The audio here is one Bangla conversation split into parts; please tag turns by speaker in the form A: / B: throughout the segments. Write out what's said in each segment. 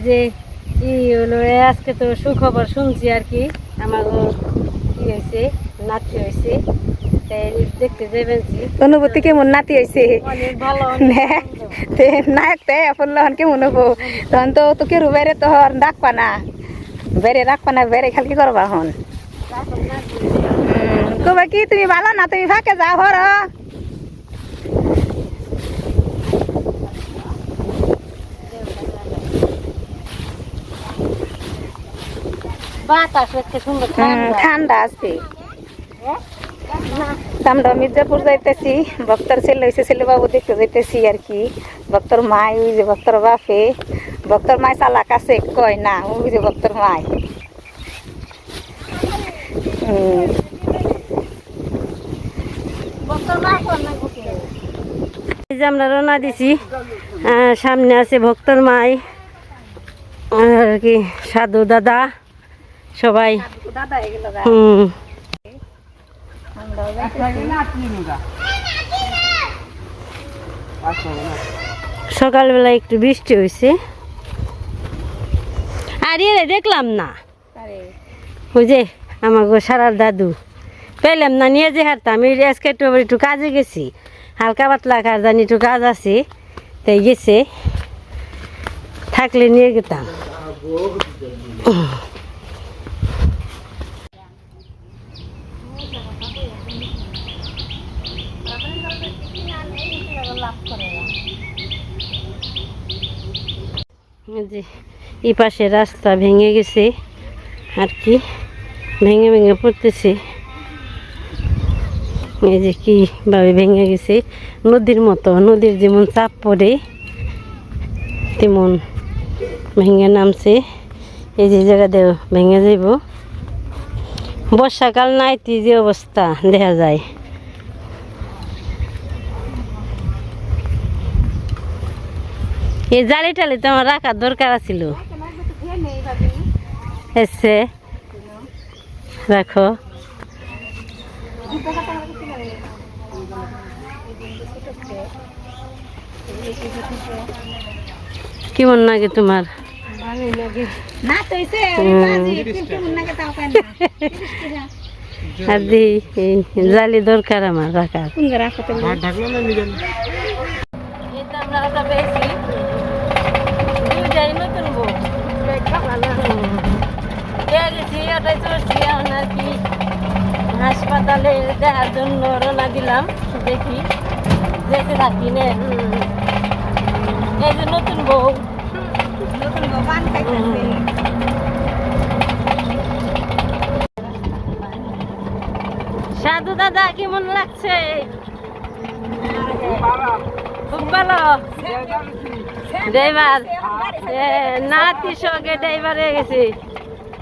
A: যে ই হলো আজকে তো সুখবর শুনছি আর কি আমার কি হয়েছে নাতি হয়েছে দেখতে যাবেন
B: অনুভূতি কেমন নাতি হয়েছে
A: অনেক ভালো
B: নায়ক তে ফুল্লহন কেমন হবো তখন তো তোকে রুবেরে তো রাখবা না বেড়ে রাখবা না বেড়ে খালি কি করবা হন কবা কি তুমি ভালো না তুমি ফাঁকে যাও হর
A: বাতাস হচ্ছে সুন্দর
B: ঠান্ডা আছে আমরা মির্জাপুর যাইতেছি ভক্তর ছেলে হয়েছে ছেলে বাবু দেখতে যাইতেছি আর কি ভক্তর মাই ওই যে ভক্তর বাপে ভক্তর মাই চালাক আছে কয় না ওই যে ভক্তর মাই
A: এই যে আমরা রওনা দিছি সামনে আছে ভক্তর মাই আর কি সাধু দাদা সবাই সকালবেলা একটু বৃষ্টি হয়েছে আর এরে দেখলাম না ওই যে আমার সারার দাদু পেলাম না নিয়ে যে হারতাম আমি আজকে একটু কাজে গেছি হালকা পাতলা কাজ জানি একটু কাজ আছে তাই গেছে থাকলে নিয়ে যেতাম যে এই পাশে রাস্তা ভেঙে গেছে আর কি ভেঙে ভেঙে পড়তেছে এই যে কীভাবে ভেঙে গেছে নদীর মতো নদীর যেমন চাপ পড়ে তেমন ভেঙে নামছে এই যে জায়গাতে ভেঙে যাইব বর্ষাকাল নাইতে যে অবস্থা দেখা যায় এই জালি টালি তো আমার রাখার দরকার ছিল এসে রাখো কেমন লাগে তোমার জালি দরকার আমার রাখার হাসপাতালে দেখার জন্য রওনা দিলাম দেখি যেতে থাকি নে এই যে নতুন বউ সাধু দাদা কেমন লাগছে খুব ভালো ড্রাইভার নাতির সঙ্গে ড্রাইভারে গেছি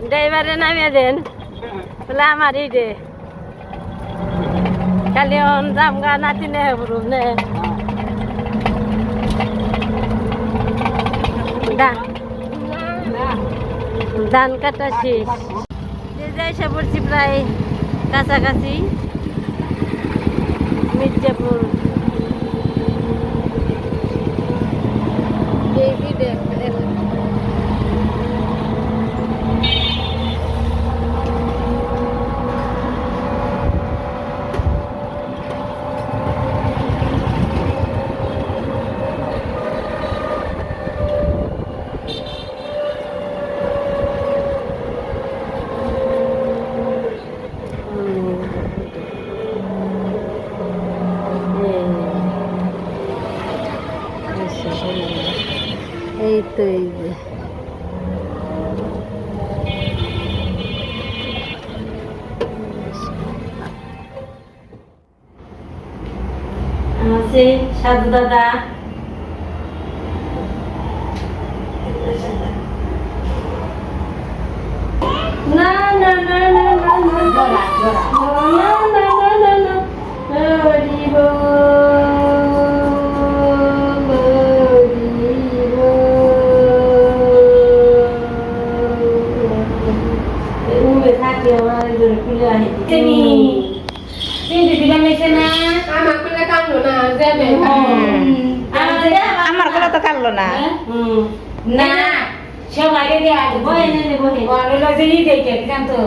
A: ড্রাইভারে নামিয়ে দেন বলে আমার এই রে খালি জামগা নাতি নে বলুন নে ধান কাটা শেষ এসে পড়ছি প্রায় কাছাকাছি মির্জাপুর এই তো এই যে আছে সাধু দাদা না না না না না না না না না
B: আমার গুলো তো কাটলো না
A: না
C: সবাই রে আগে
A: বহেন এনে বহেন
C: বলো যে ই দেখে জানতো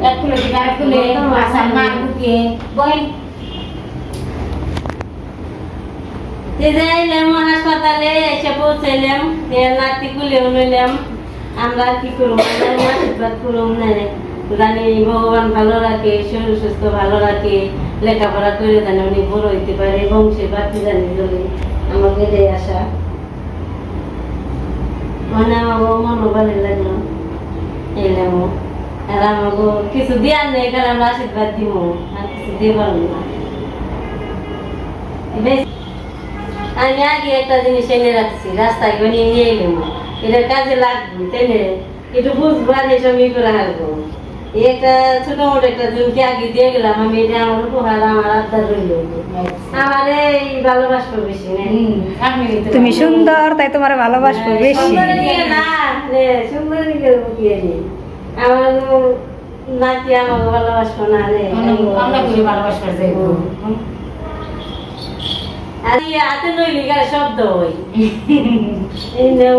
C: এক কিলো থেকে আরেক কিলো আসার মার বুকে বহেন
A: যাইলাম হাসপাতালে এসে পৌঁছাইলাম নাতি কুলেও নিলাম আমরা কি করবো আশীর্বাদ করুম না জানি ভগবান ভালো রাখে শরীর সুস্থ ভালো রাখে লেখাপড়া করে জানি উনি বড় হইতে পারে বংশে বাকি জানি চলে আমাকে এটাই আশা মানে আমাকে মনও ভালো লাগলো এলাম আর আমাকে কিছু দেওয়ার নেই কারণ আমরা আশীর্বাদ দিব আর কিছু দিয়ে পারবো না আমি আগে একটা জিনিস এনে রাখছি রাস্তায় বানিয়ে নিয়ে এলাম এটা কাজে লাগবে তাই না একটু বুঝবো আর এসব ই করে হারবো এই একটা ছোট মোটো একটা জনকে আগে দিয়ে গেলাম আমি এটা আমার উপহার আমার আবদার রইল আমার এই ভালোবাসবো বেশি না
B: তুমি সুন্দর তাই তোমার ভালোবাসবো বেশি
A: সুন্দরী দিকে না রে সুন্দরী দিকে বুকিয়ে নি আমার নাতি আমাকে ভালোবাসবো না রে
C: আমরা করে ভালোবাসবার যাইবো
A: আর এই হাতে নইলি গায়ে শব্দ হয় এই নেও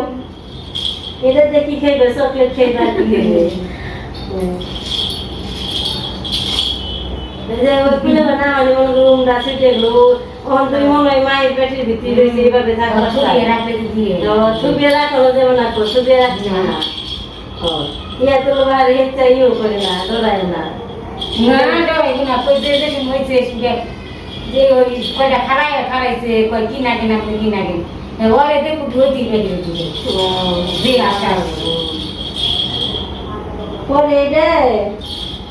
A: এটা দেখি খাইবে চকলেট খাইবে আর কি খাইবে যে ওই পিলে না মানে মনে করো উমরা সেটে গেলো ওখান তুমি মনে হয় মায়ের পেটের ভিতরে রয়েছে এইভাবে থাকো
C: ছুপিয়ে রাখলে দিয়ে
A: ছুপিয়ে রাখলো যেমন না ছুপিয়ে রাখছি না ইয়া তো আর হেচ্ছা ইও করে না ডরায় না
C: না ডরাই না কইতে দেখি হইছে যে ওই কয়টা খারাইছে কয় কিনা কিনা কিনা কিনা ওরে দেখো ধুতি বেরিয়ে দিয়ে যে আশা
A: পরে রে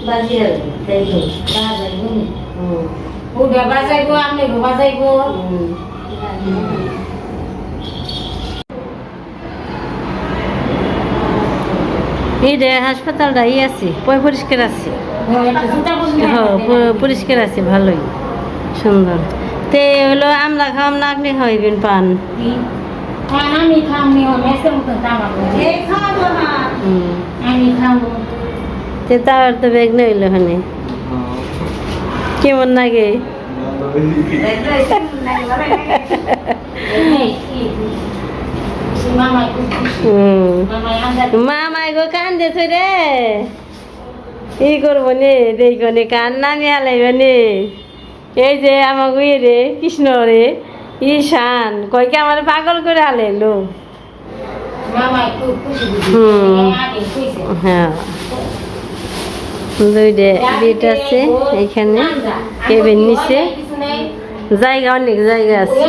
A: বাজিয়ে দেখো
C: বাজাইবো ওটা বাজাইবো আপনি বাজাইবো
A: এই রে হাসপাতালটা ই আছে পরিষ্কার আছে পরিষ্কার আছে ভালোই সুন্দর তে হলো আমরা খাওয়াম না আপনি খাওয়াইবেন পান
C: আমি খামনি মেসের মতো তামাক আমি খাবো
A: তে তার তো বেগ নইল ওখানে কেমন লাগে
C: মামাই
A: মামাই গো কান্দেছে রে ই করবো নে দেখো নে কান নামি হালাইব নে এই যে আমাকে ইয়ে রে কৃষ্ণ রে ঈশান কয়কে আমার পাগল করে হালাইলো
C: মামাই খুব খুশি
A: হ্যাঁ দুইটা বেড আছে এখানে কেবিন নিচে জায়গা অনেক জায়গা আছে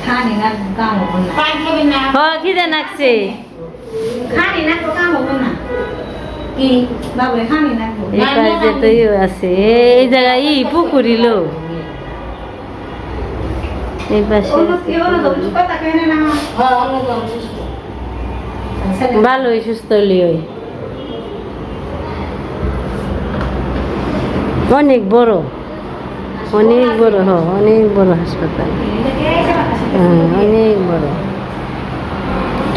B: খানি না কাম হবে না
A: হ খিদে নাকছে
B: খানি না তো কাম হবে না কি বাবু খানি না
A: এই পাশে তো ইয়ে আছে এই জায়গায় ই পুকুরিল এই পাশে ভালোই সুস্থ হলি ওই অনেক বড় অনেক বড় অনেক বড় হাসপাতাল অনেক বড়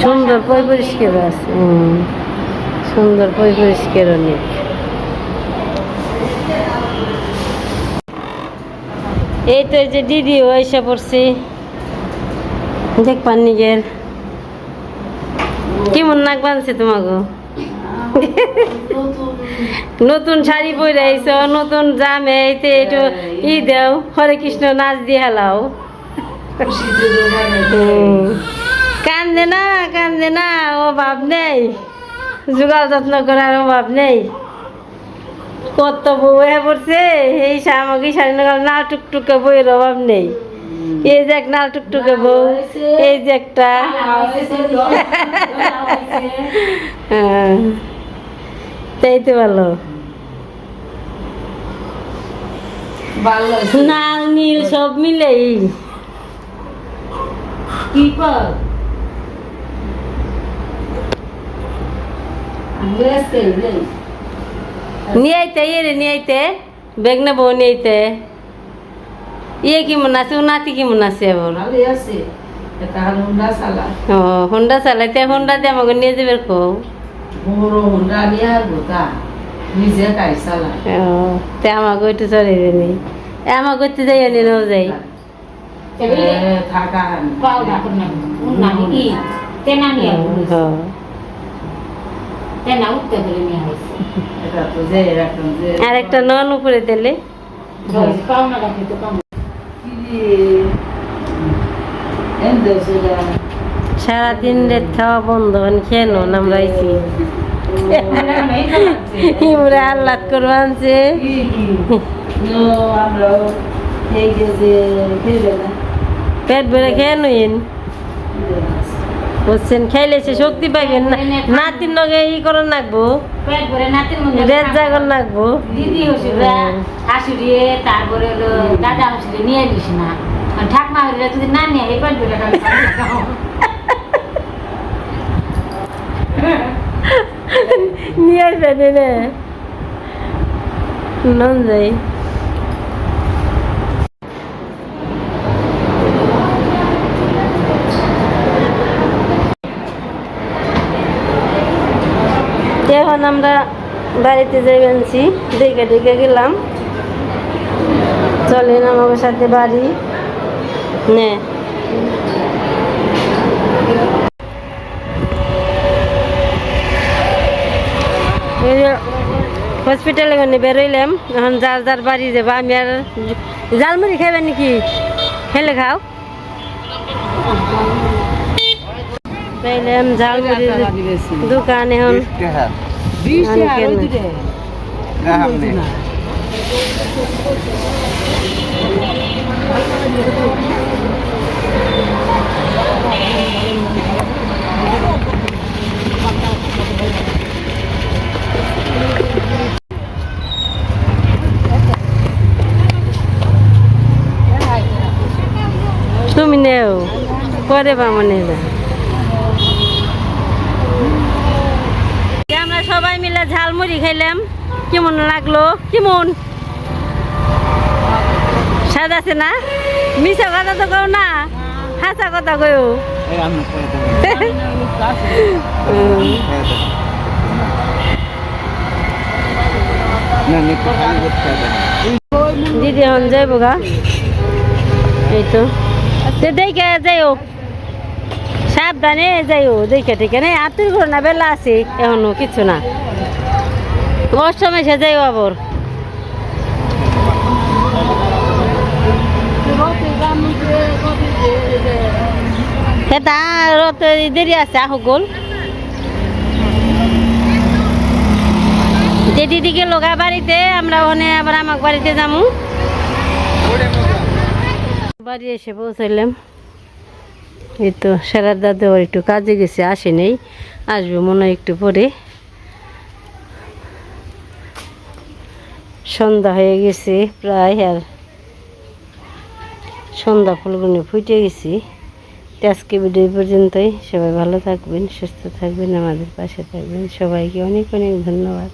A: সুন্দর পরিষ্কার আছে সুন্দর পরিষ্কার অনেক এই তো এই যে দিদিও এসে পড়ছি দেখবার নিজের কেমন নাক বানছে তোমাকে নতুন শাড়ি পরে আইছো নতুন জামে এইতে একটু ই দেও হরে কৃষ্ণ নাচ দিয়ে হেলাও কান্দে না অভাব নেই যোগাল যত্ন করার অভাব নেই কত বউ হয়ে পড়ছে এই আমাকে শাড়ি নাল টুকটুকে বইয়ের অভাব নেই এই যে এক নাল টুকটুকে বউ এই যে একটা তাই তো ভালো লাল নীল সব মিলেই কি কর নিয়ে আইতে নিয়ে আইতে বেগ নেবো নিয়ে আইতে ইয়ে কেমন আছে ও নাতি কেমন আছে এবার ও হোন্ডা চালাইতে হোন্ডা দিয়ে আমাকে নিয়ে যাবে কো তে আমাকে একটু চলে নি আমাকে একটু যাই আনি নাও যাই
C: তেনা নিয়ে আসবো।
A: হ্যাঁ
C: তেনা উঠতে বলে নিয়ে আসছে।
A: আর একটা নন উপরে দিলে
C: পাওনা রাখি তো পাওনা।
A: সারাদিন রেত খাওয়া বন্ধ খেয়ে নো আমরা আইছি ইমরা আল্লাদ করবো আনছে পেট ভরে খেয়ে নইন বুঝছেন খাইলে সে শক্তি পাইবেন না নাতির নগে ই করে নাকবো
C: পেট ভরে নাতির মধ্যে
A: রেত জাগর নাকবো
C: দিদি হসুরা শাশুড়ি তারপরে হলো দাদা হসুরে নিয়ে দিস না আর ঠাকমা হসুরা যদি না নিয়ে এই পেট ভরে খাও
A: নিয়ে আসবেন রে নন যাই এখন আমরা বাড়িতে যাই আনছি দেখে দেখে গেলাম চলেন আমার সাথে বাড়ি নে হসপিটালে মানে বেরোইলাম এখন যার যার বাড়ি যাবো আমি আর জালমুড়ি খাইবে নাকি খেলে খাও পাইলাম ঝালমুড়ির দোকান এখন তুমি নেও পরে বা মনে যা আমরা সবাই মিলে ঝালমুড়ি খাইলাম কেমন লাগলো কেমন স্বাদ আছে না মিশা কথা তো কও না হাসা কথা কও দিদি এখন যাইব গা এই তো দেখে যাইও সাবধানে যাইও দেখে টেকে নেই আতুর ঘর না বেলা আছে এখনো কিছু না অষ্টমে সে যাইও আবার সেটা রত দেরি আছে আহ গোল দিদি গেল গা বাড়িতে আমরা ওখানে আবার আমার বাড়িতে যাবো বাড়ি এসে পৌঁছাইলাম এই তো সারার দাদু একটু কাজে গেছে আসে নেই আসবে মনে হয় একটু পরে সন্ধ্যা হয়ে গেছে প্রায় আর সন্ধ্যা ফুলগুলো ফুটে গেছি আজকে ভিডিও পর্যন্তই সবাই ভালো থাকবেন সুস্থ থাকবেন আমাদের পাশে থাকবেন সবাইকে অনেক অনেক ধন্যবাদ।